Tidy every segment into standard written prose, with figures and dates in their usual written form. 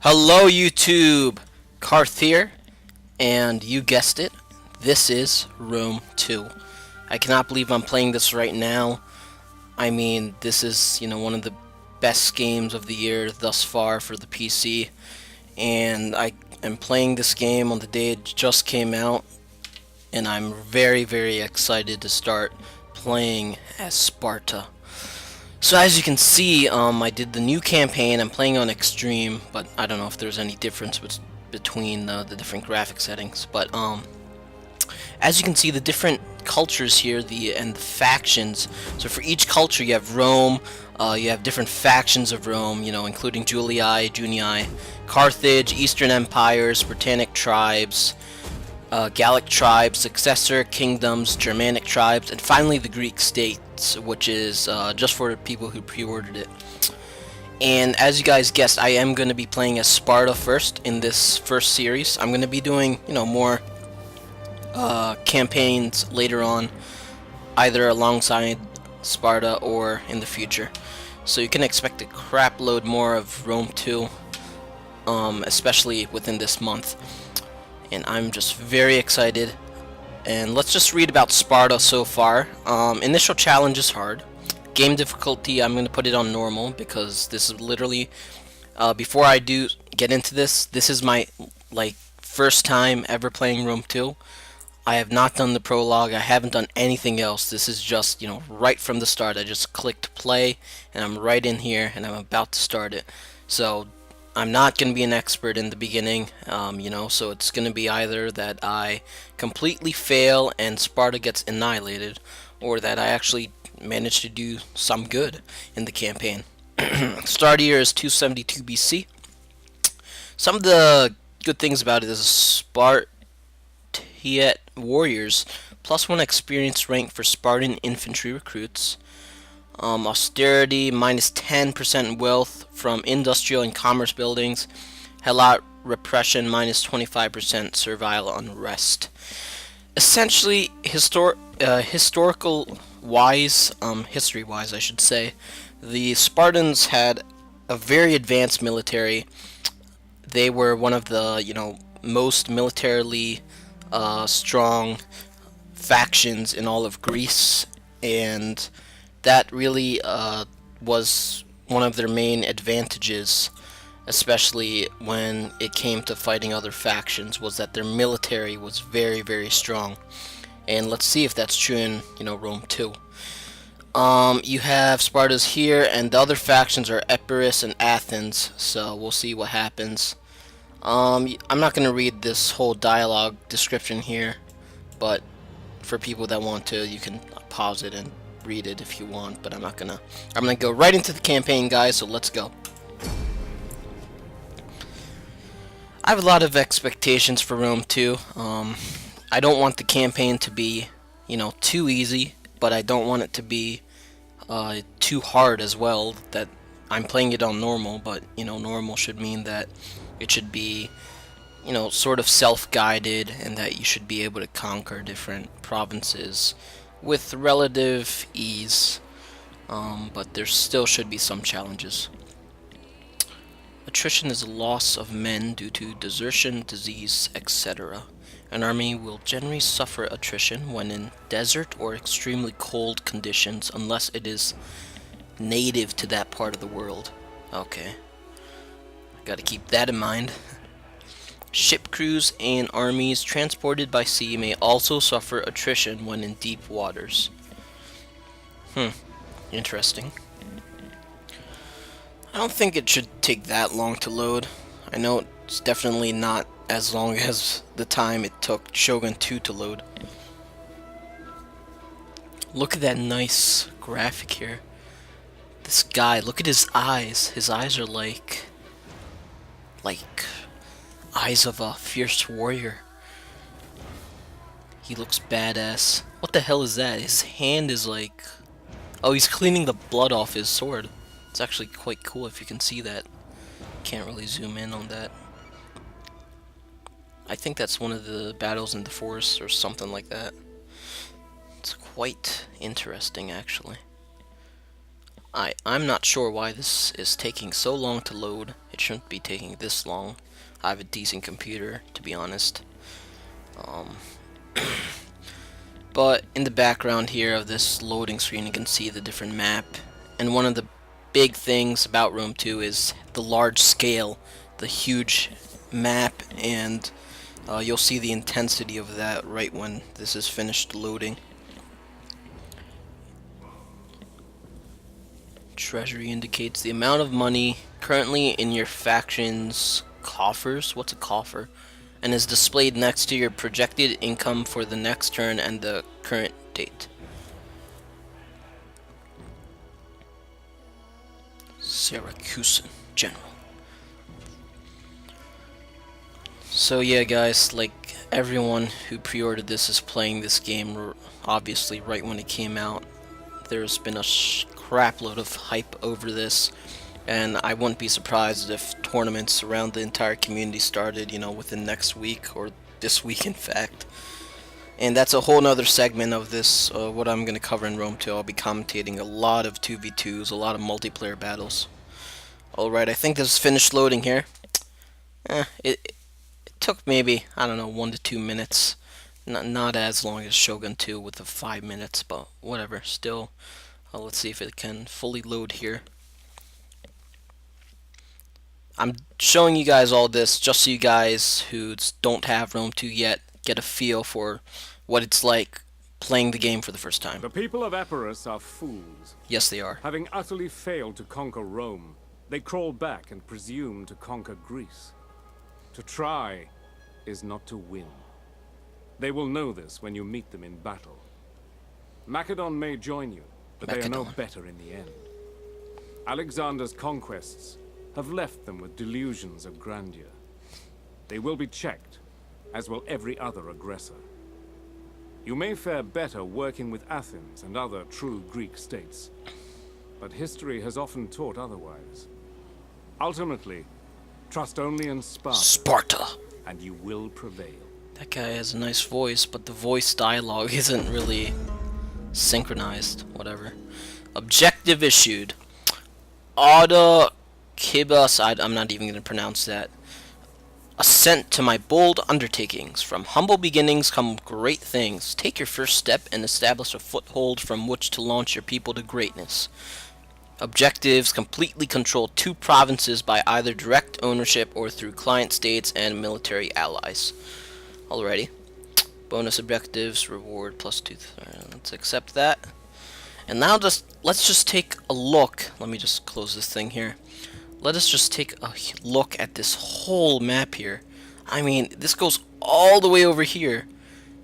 Hello YouTube, Karth here, and you guessed it, this is Rome 2. I cannot believe I'm playing this right now. I mean, this is, one of the best games of the year thus far for the PC, and I am playing this game on the day it just came out, and I'm very, very excited to start playing as Sparta. So as you can see, I did the new campaign. I'm playing on extreme, but I don't know if there's any difference between the different graphic settings. But as you can see, the different cultures here, and the factions. So for each culture, you have Rome. You have different factions of Rome, including Julii, Junii, Carthage, Eastern Empires, Britannic tribes, Gallic tribes, successor kingdoms, Germanic tribes, and finally the Greek states, which is just for people who pre-ordered it. And as you guys guessed, I am going to be playing as Sparta first in this first series. I'm going to be doing, more campaigns later on, either alongside Sparta or in the future. So you can expect a crap load more of Rome 2, especially within this month. And I'm just very excited. And let's just read about Sparta so far. Initial challenge is hard. Game difficulty, I'm going to put it on normal because this is literally, before I do get into this is my first time ever playing Rome 2. I have not done the prologue. I haven't done anything else. This is just, right from the start. I just clicked play and I'm right in here and I'm about to start it. So I'm not going to be an expert in the beginning, so it's going to be either that I completely fail and Sparta gets annihilated, or that I actually manage to do some good in the campaign. Start year is 272 BC. Some of the good things about it is Spartiate warriors, +1 experience rank for Spartan infantry recruits. Austerity, -10% wealth from industrial and commerce buildings. Helot repression, -25% servile unrest. Essentially, history-wise, I should say, the Spartans had a very advanced military. They were one of the, most militarily strong factions in all of Greece, and that really was one of their main advantages, especially when it came to fighting other factions, was that their military was very, very strong. And let's see if that's true in, Rome 2. You have Sparta's here, and the other factions are Epirus and Athens, so we'll see what happens. I'm not going to read this whole dialogue description here, but for people that want to, you can pause it and read it if you want, but I'm gonna go right into the campaign, guys, so let's go. I have a lot of expectations for Rome 2. I don't want the campaign to be, too easy, but I don't want it to be too hard as well. That I'm playing it on normal, but normal should mean that it should be, sort of self-guided, and that you should be able to conquer different provinces with relative ease, but there still should be some challenges. Attrition is a loss of men due to desertion, disease, etc. An army will generally suffer attrition when in desert or extremely cold conditions, unless it is native to that part of the world. Okay, I gotta keep that in mind. Ship crews and armies transported by sea may also suffer attrition when in deep waters. Interesting. I don't think it should take that long to load. I know it's definitely not as long as the time it took Shogun 2 to load. Look at that nice graphic here. This guy, look at his eyes. His eyes are like eyes of a fierce warrior. He looks badass. What the hell is that? His hand is like... Oh, he's cleaning the blood off his sword. It's actually quite cool if you can see that. Can't really zoom in on that. I think that's one of the battles in the forest or something like that. It's quite interesting, actually. I'm not sure why this is taking so long to load. It shouldn't be taking this long. I have a decent computer, to be honest. Um, but in the background here of this loading screen, you can see the different map. And one of the big things about Rome 2 is the large scale, the huge map, and you'll see the intensity of that right when this is finished loading. Treasury indicates the amount of money currently in your faction's coffers. What's a coffer? And is displayed next to your projected income for the next turn and the current date. Syracusan General. So yeah, guys, like everyone who pre-ordered this is playing this game obviously right when it came out. There's been a crap load of hype over this, and I wouldn't be surprised if tournaments around the entire community started, you know, within next week, or this week in fact. And that's a whole nother segment of this, what I'm going to cover in Rome 2. I'll be commentating a lot of 2v2s, a lot of multiplayer battles. Alright, I think this is finished loading here. It took maybe, I don't know, 1 to 2 minutes. Not as long as Shogun 2 with the 5 minutes, but whatever. Still, let's see if it can fully load here. I'm showing you guys all this just so you guys who don't have Rome 2 yet get a feel for what it's like playing the game for the first time. The people of Epirus are fools. Yes, they are. Having utterly failed to conquer Rome, they crawl back and presume to conquer Greece. To try is not to win. They will know this when you meet them in battle. Macedon may join you, but they are no better in the end. Alexander's conquests have left them with delusions of grandeur. They will be checked, as will every other aggressor. You may fare better working with Athens and other true Greek states, but history has often taught otherwise. Ultimately, trust only in Sparta, and you will prevail. That guy has a nice voice, but the voice dialogue isn't really synchronized. Whatever. Objective issued. Ada Kibas, I'm not even going to pronounce that. Assent to my bold undertakings. From humble beginnings come great things. Take your first step and establish a foothold from which to launch your people to greatness. Objectives: completely control 2 provinces by either direct ownership or through client states and military allies. Alrighty. Bonus objectives, reward +2. Let's accept that. And now let's just take a look. Let me just close this thing here. Let us just take a look at this whole map here. I mean, this goes all the way over here.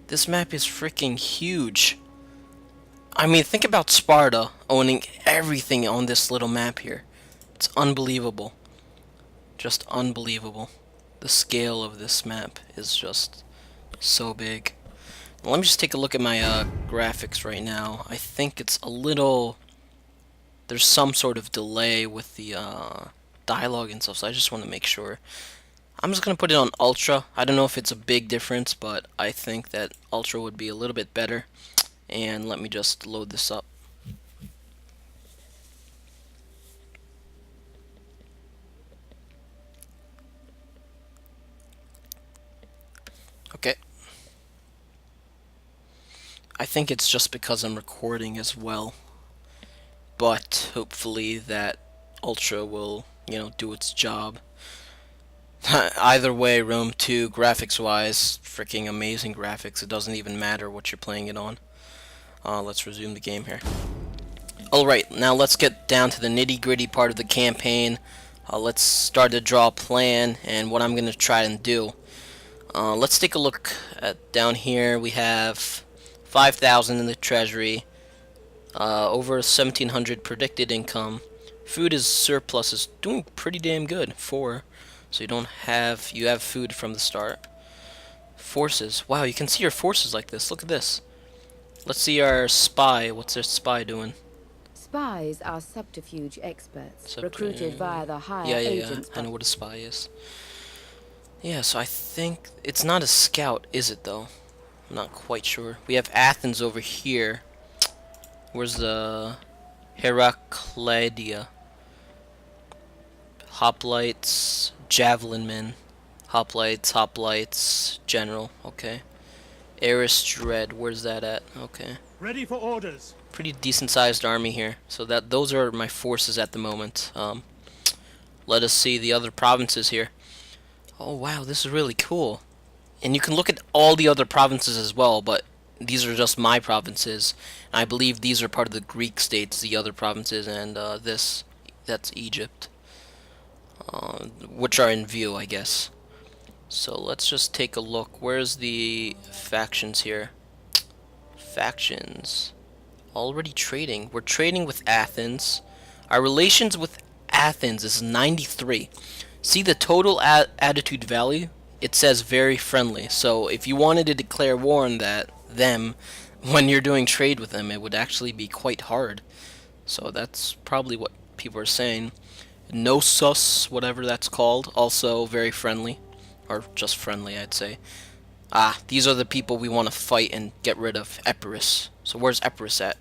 This map is freaking huge. I mean, think about Sparta owning everything on this little map here. It's unbelievable. Just unbelievable. The scale of this map is just so big. Let me just take a look at my graphics right now. I think it's a little... There's some sort of delay with the dialogue and stuff, so I just want to make sure. I'm just going to put it on Ultra. I don't know if it's a big difference, but I think that Ultra would be a little bit better. And let me just load this up. Okay. I think it's just because I'm recording as well. But hopefully that Ultra will, you know, do its job. Either way, Rome 2, graphics-wise, freaking amazing graphics. It doesn't even matter what you're playing it on. Let's resume the game here. Alright, now let's get down to the nitty-gritty part of the campaign. Let's start to draw a plan and what I'm going to try and do. Let's take a look at down here. We have 5,000 in the treasury, over 1,700 predicted income. Food is surplus is doing pretty damn good. 4, so you have food from the start. Forces, wow, you can see your forces like this. Look at this. Let's see our spy. What's our spy doing? Spies are subterfuge experts, recruited via the higher agents. I know what a spy is. Yeah, so I think it's not a scout, is it though? I'm not quite sure. We have Athens over here. Where's the Heracleidia. Hoplites, Javelin Men. Hoplites, General. Okay. Eris Dread, where's that at? Okay. Ready for orders. Pretty decent sized army here. So those are my forces at the moment. Let us see the other provinces here. Oh wow, this is really cool. And you can look at all the other provinces as well, but these are just my provinces. I believe these are part of the Greek states, the other provinces, and that's Egypt. Which are in view, I guess. So let's just take a look. Where's the factions here? Factions. Already trading. We're trading with Athens. Our relations with Athens is 93. See the total attitude value? It says very friendly. So if you wanted to declare war on them, when you're doing trade with them, it would actually be quite hard. So that's probably what people are saying. No sus, whatever that's called, also very friendly. Or just friendly, I'd say. Ah, these are the people we want to fight and get rid of. Epirus. So where's Epirus at?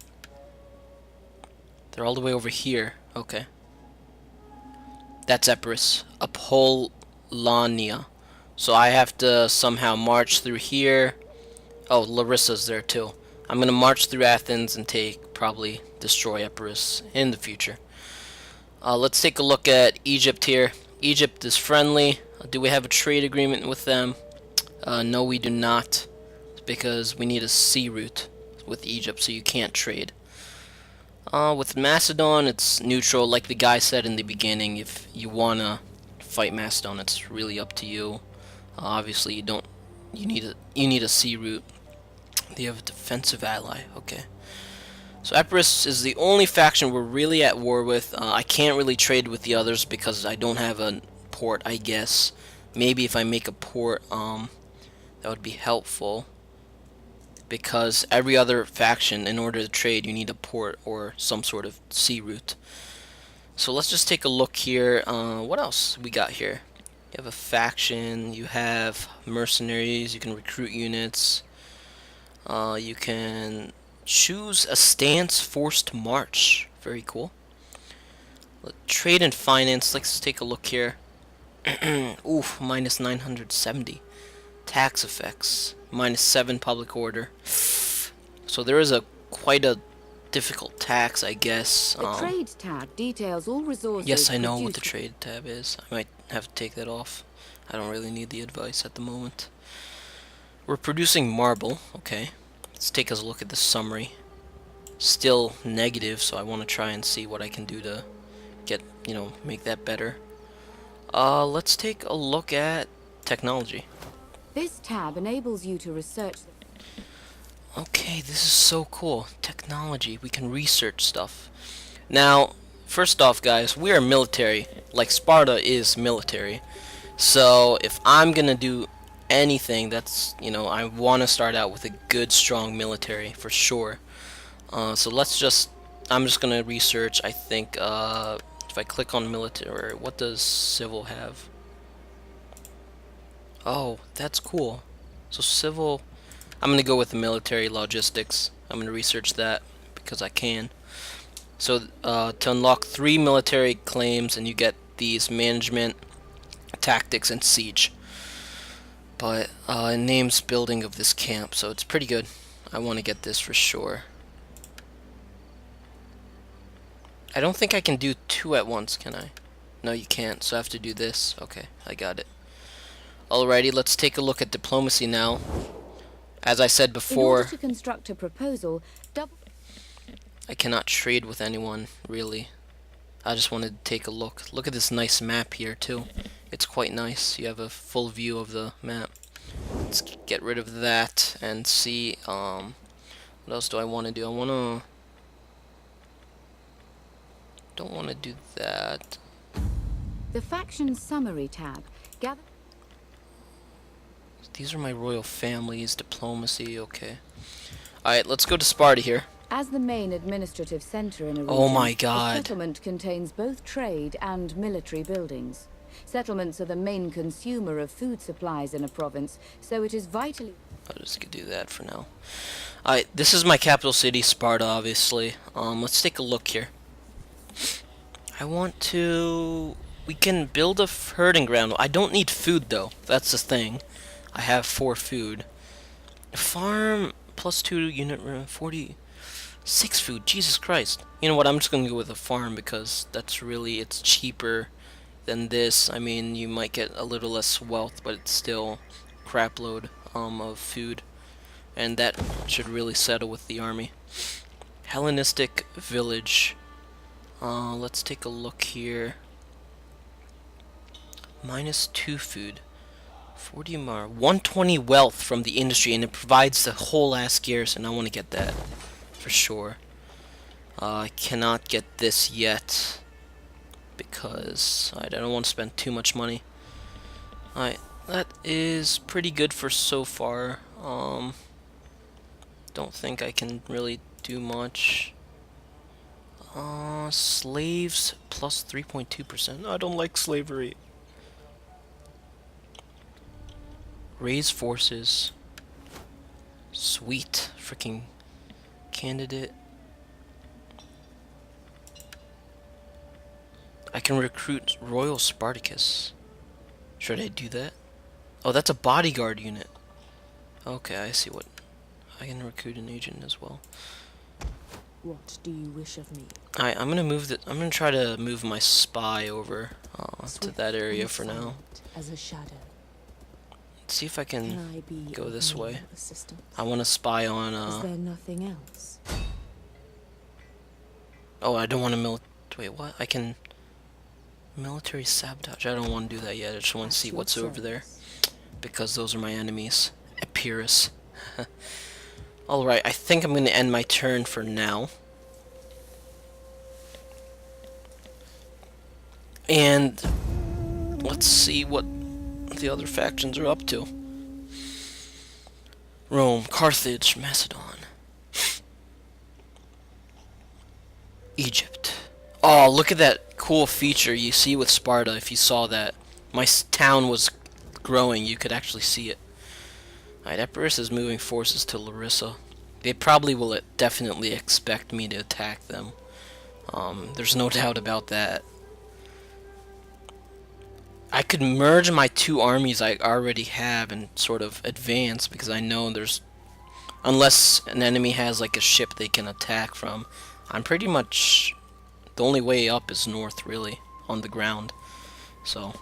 They're all the way over here. Okay. That's Epirus. Apollonia. So I have to somehow march through here. Oh, Larissa's there too. I'm going to march through Athens and probably destroy Epirus in the future. Let's take a look at Egypt here. Egypt is friendly. Do we have a trade agreement with them? No, we do not. Because we need a sea route with Egypt, so you can't trade. With Macedon, it's neutral. Like the guy said in the beginning, if you want to fight Macedon, it's really up to you. Obviously, you don't. You need a sea route. They have a defensive ally. Okay. So Epirus is the only faction we're really at war with. I can't really trade with the others because I don't have a port, I guess. Maybe if I make a port, that would be helpful. Because every other faction, in order to trade, you need a port or some sort of sea route. So let's just take a look here. What else we got here? You have a faction, you have mercenaries, you can recruit units. You can choose a stance forced march. Very cool. Trade and finance. Let's take a look here. Oof, minus 970. Tax effects. Minus 7 public order. So there is quite a difficult tax, I guess. The trade tab details all resources. Yes, I know what the trade tab is. I might have to take that off. I don't really need the advice at the moment. We're producing marble. Okay. Let's take a look at the summary. Still negative, so I want to try and see what I can do to get, make that better. Let's take a look at technology. This tab enables you to research. Okay, this is so cool. Technology. We can research stuff. Now, first off, guys, we are military. Like Sparta is military. So, if I'm gonna do anything, that's, I want to start out with a good, strong military, for sure. So I'm just gonna research, I think, if I click on military, what does civil have? Oh, that's cool. So civil, I'm gonna go with the military logistics. I'm gonna research that because I can. So to unlock 3 military claims, and you get these management, tactics, and siege. But it names building of this camp, so it's pretty good. I want to get this for sure. I don't think I can do 2 at once, can I? No, you can't, so I have to do this. Okay, I got it. Alrighty, let's take a look at diplomacy now. As I said before, in order to construct a proposal, I cannot trade with anyone, really. I just wanted to take a look. Look at this nice map here, too. It's quite nice. You have a full view of the map. Let's get rid of that and see, what else do I want to do? Don't want to do that. the faction summary tab gather. These are my royal families, diplomacy, okay. Alright, let's go to Sparta here. As the main administrative center in a region, Oh my a god. settlement contains both trade and military buildings. Settlements are the main consumer of food supplies in a province, so it is vitally... I'll just do that for now. Alright, this is my capital city, Sparta, obviously. Let's take a look here. I want to... We can build a herding ground. I don't need food, though. That's the thing. I have 4 food. Farm plus 2 unit room, 46 food. Jesus Christ. You know what? I'm just going to go with a farm because that's really... It's cheaper than this. I mean, you might get a little less wealth, but it's still crap load of food. And that should really settle with the army. Hellenistic village. Let's take a look here. -2 food. 40 mar. 120 wealth from the industry, and it provides the whole ass garrison. I want to get that for sure. I cannot get this yet because I don't want to spend too much money. Alright, that is pretty good for so far. Don't think I can really do much. Slaves plus 3.2%. I don't like slavery. Raise forces. Sweet. Freaking candidate. I can recruit Royal Spartacus. Should I do that? Oh, that's a bodyguard unit. Okay, I see what... I can recruit an agent as well. What do you wish of me? Alright, I'm gonna move the... I'm gonna try to move my spy over to that area for now. As a shadow. Let's see if I can I be go this way. of assistance? I want to spy on... Is there nothing else? Oh, I don't want to wait, what? I can... Military sabotage. I don't want to do that yet. I just want to see what's over there. Because those are my enemies. Epirus. Alright, I think I'm going to end my turn for now. And... let's see what the other factions are up to. Rome, Carthage, Macedon. Egypt. Oh, look at that cool feature you see with Sparta. If you saw that, my town was growing. You could actually see it. Alright, Epirus is moving forces to Larissa. They probably will definitely expect me to attack them. There's no doubt about that. I could merge my 2 armies I already have and sort of advance because I know there's... Unless an enemy has like a ship they can attack from, I'm pretty much... The only way up is north, really, on the ground. So,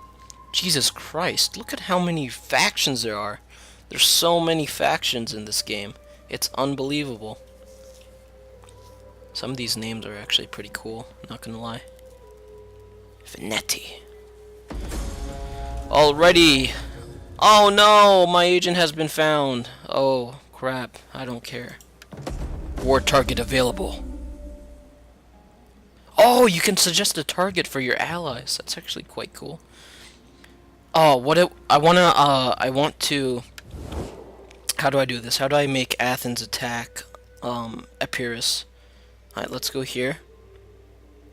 Jesus Christ, look at how many factions there are. There's so many factions in this game. It's unbelievable. Some of these names are actually pretty cool, not gonna lie. Venetti. Alrighty. Oh no, my agent has been found. Oh, crap, I don't care. War target available. Oh, you can suggest a target for your allies. That's actually quite cool. Oh, I want to... How do I do this? How do I make Athens attack Epirus? Alright, let's go here.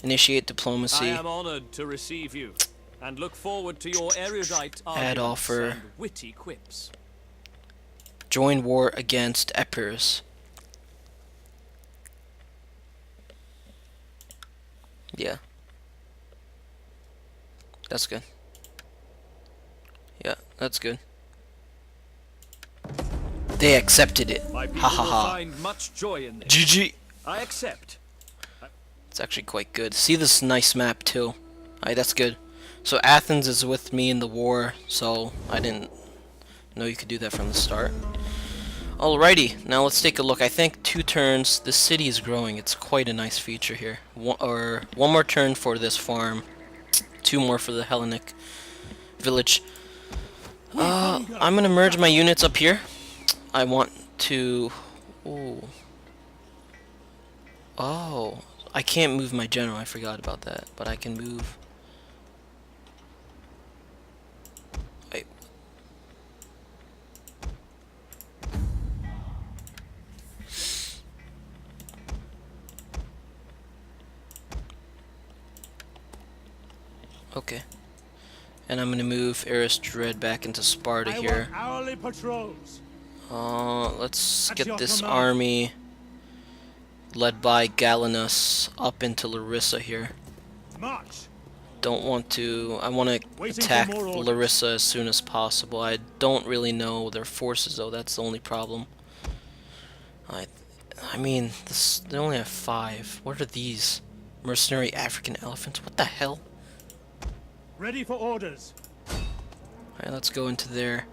Initiate diplomacy. I am honored to receive you, and look forward to your erudite Add arguments offer. and witty quips. Join war against Epirus. Yeah. That's good. Yeah, that's good. They accepted it. My people Ha ha will ha. find much joy in this. GG. I accept. It's actually quite good. See this nice map too. Alright, that's good. So Athens is with me in the war, so I didn't know you could do that from the start. Alrighty, now let's take a look. I think 2 turns. This city is growing. It's quite a nice feature here. One more turn for this farm. 2 more for the Hellenic village. I'm gonna merge my units up here. I want to... Ooh. Oh, I can't move my general. I forgot about that, but I can move... Wait. Okay. And I'm gonna move Eris Dread back into Sparta here. Hourly patrols. Let's At get your this command. army led by Galenus up into Larissa here. March! Don't want to... I want to Waiting for attack more orders. Larissa as soon as possible. I don't really know their forces, though. That's the only problem. I mean, they only have 5. What are these? Mercenary African elephants? What the hell? Ready for orders. Alright, let's go into there.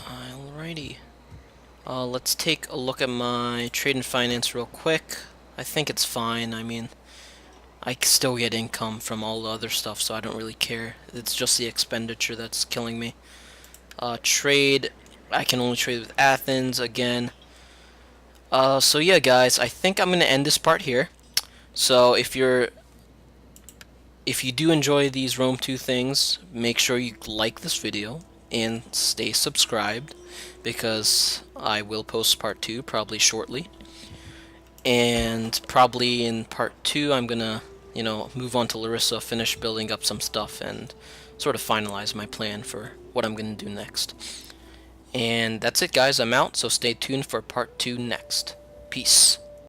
Alrighty. Let's take a look at my trade and finance real quick. I think it's fine. I mean, I still get income from all the other stuff, so I don't really care. It's just the expenditure that's killing me. Trade, I can only trade with Athens again. So yeah, guys, I think I'm gonna end this part here. So if you do enjoy these Rome 2 things, make sure you like this video and stay subscribed, because I will post part 2 probably shortly. And probably in part 2 I'm gonna, you know, move on to Larissa, finish building up some stuff, and sort of finalize my plan for what I'm gonna do next. And that's it, guys. I'm out, so stay tuned for part 2 next. Peace.